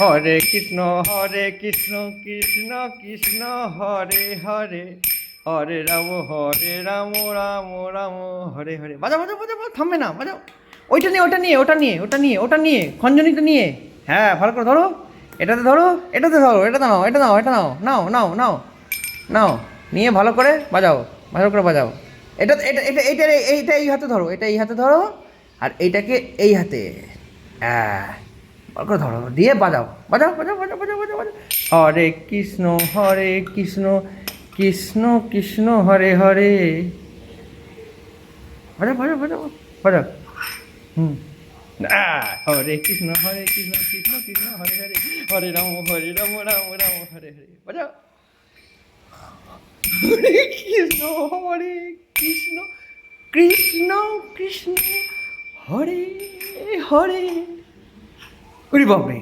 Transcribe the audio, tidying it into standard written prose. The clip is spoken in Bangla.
হরে কৃষ্ণ কৃষ্ণ কৃষ্ণ হরে হরে, হরে রাম রাম রাম হরে হরে। বাজাও বাজাও বাজাও, থামবে না, বাজাও। ওইটা নিয়ে ওটা নিয়ে ওটা নিয়ে ওটা নিয়ে ওটা নিয়ে খঞ্জনিটা নিয়ে, হ্যাঁ ভালো করে ধরো। এটাতে ধরো, এটাতে ধরো, এটাতে নাও, এটা নাও, এটা নাও, নাও নাও নাও নাও, নিয়ে ভালো করে বাজাও, ভালো করে বাজাও। এটা এটা এটা এইটা এইটা এই হাতে ধরো, এটা এই হাতে ধরো, আর এইটাকে এই হাতে, হ্যাঁ ভালো করে ধরো, দিয়ে বাজাও, বাজাও বাজাও বাজাও বাজাও বাজাও বাজাও। হরে কৃষ্ণ কৃষ্ণ কৃষ্ণ হরে হরে, বাজাও বাজাও বাজাও বাজাও। হুম। হরে কৃষ্ণ কৃষ্ণ কৃষ্ণ হরে হরে, হরে রাম রাম রাম হরে হরে, বাজাও। হরে কৃষ্ণ কৃষ্ণ কৃষ্ণ কৃষ্ণ হরে হরে। ওরে বাপরে।